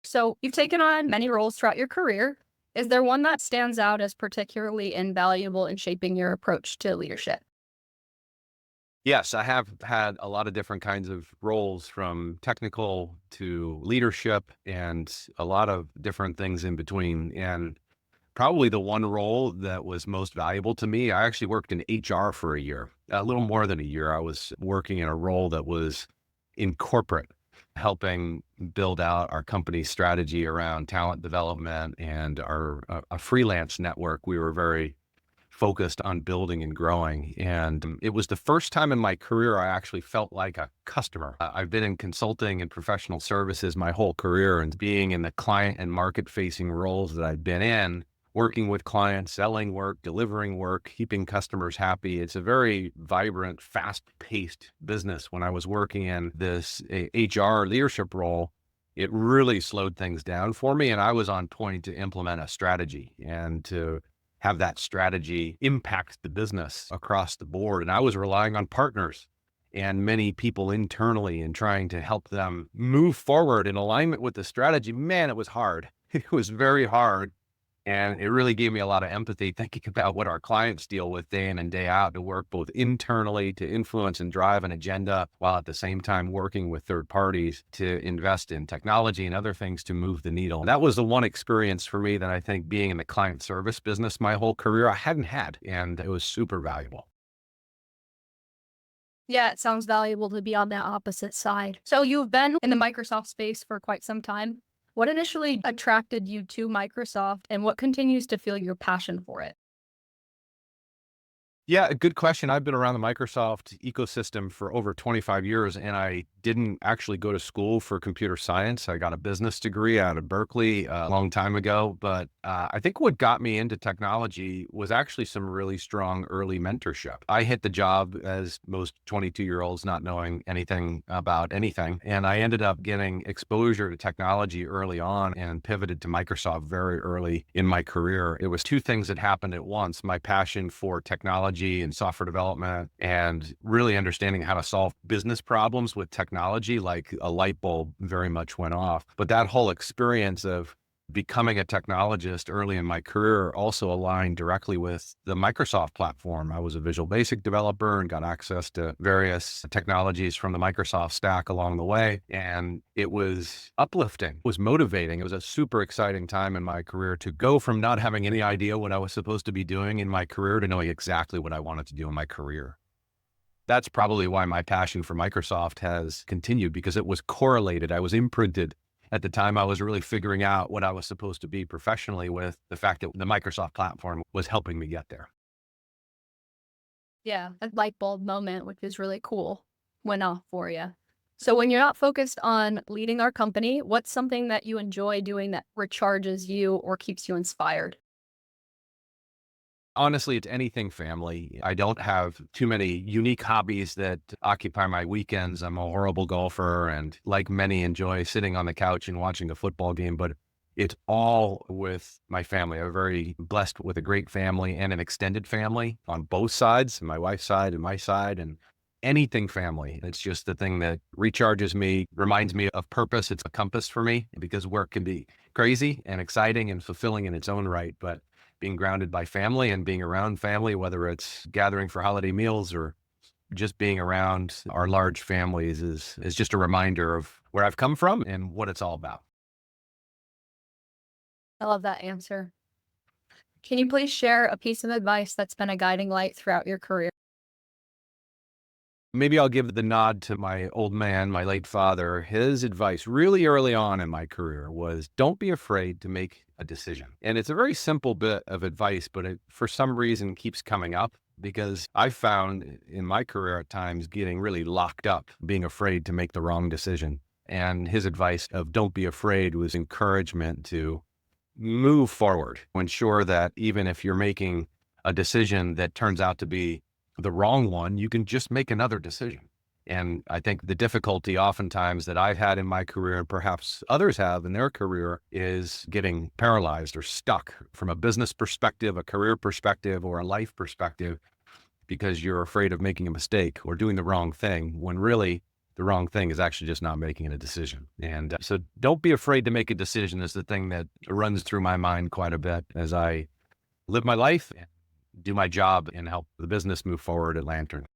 So you've taken on many roles throughout your career. Is there one that stands out as particularly invaluable in shaping your approach to leadership? Yes, I have had a lot of different kinds of roles from technical to leadership and a lot of different things in between. And probably the one role that was most valuable to me, I actually worked in HR for a year, a little more than a year. I was working in a role that was in corporate, helping build out our company strategy around talent development and our a freelance network. We were very focused on building and growing. And it was the first time in my career I actually felt like a customer. I've been in consulting and professional services my whole career, and being in the client and market facing roles that I've been in, working with clients, selling work, delivering work, keeping customers happy. It's a very vibrant, fast paced business. When I was working in this HR leadership role, it really slowed things down for me. And I was on point to implement a strategy and to have that strategy impact the business across the board. And I was relying on partners and many people internally and trying to help them move forward in alignment with the strategy. Man, it was hard. It was very hard. And it really gave me a lot of empathy thinking about what our clients deal with day in and day out, to work both internally to influence and drive an agenda while at the same time working with third parties to invest in technology and other things to move the needle. That was the one experience for me that I think, being in the client service business my whole career, I hadn't had. And it was super valuable. Yeah, it sounds valuable to be on that opposite side. So you've been in the Microsoft space for quite some time. What initially attracted you to Microsoft and what continues to fuel your passion for it? Yeah, a good question. I've been around the Microsoft ecosystem for over 25 years, and I didn't actually go to school for computer science. I got a business degree out of Berkeley a long time ago. But I think what got me into technology was actually some really strong early mentorship. I hit the job as most 22-year-olds, not knowing anything about anything. And I ended up getting exposure to technology early on and pivoted to Microsoft very early in my career. It was two things that happened at once: my passion for technology and software development, and really understanding how to solve business problems with technology. Like a light bulb very much went off. But that whole experience of becoming a technologist early in my career also aligned directly with the Microsoft platform. I was a Visual Basic developer and got access to various technologies from the Microsoft stack along the way. And it was uplifting, it was motivating. It was a super exciting time in my career to go from not having any idea what I was supposed to be doing in my career to knowing exactly what I wanted to do in my career. That's probably why my passion for Microsoft has continued, because it was correlated. I was imprinted at the time I was really figuring out what I was supposed to be professionally, with the fact that the Microsoft platform was helping me get there. Yeah, a light bulb moment, which is really cool, went off for you. So when you're not focused on leading our company, what's something that you enjoy doing that recharges you or keeps you inspired? Honestly, it's anything family. I don't have too many unique hobbies that occupy my weekends. I'm a horrible golfer and, like many, enjoy sitting on the couch and watching a football game, but it's all with my family. I'm very blessed with a great family and an extended family on both sides, my wife's side and my side, and anything family. It's just the thing that recharges me, reminds me of purpose. It's a compass for me, because work can be crazy and exciting and fulfilling in its own right. But being grounded by family and being around family, whether it's gathering for holiday meals or just being around our large families, is just a reminder of where I've come from and what it's all about. I love that answer. Can you please share a piece of advice that's been a guiding light throughout your career? Maybe I'll give the nod to my old man, my late father. His advice really early on in my career was, don't be afraid to make a decision. And it's a very simple bit of advice, but it, for some reason, keeps coming up, because I found in my career at times getting really locked up, being afraid to make the wrong decision. And his advice of don't be afraid was encouragement to move forward, ensure that even if you're making a decision that turns out to be the wrong one, you can just make another decision. And I think the difficulty oftentimes that I've had in my career, and perhaps others have in their career, is getting paralyzed or stuck from a business perspective, a career perspective, or a life perspective, because you're afraid of making a mistake or doing the wrong thing, when really the wrong thing is actually just not making a decision. And so don't be afraid to make a decision is the thing that runs through my mind quite a bit as I live my life and do my job and help the business move forward at Lantern.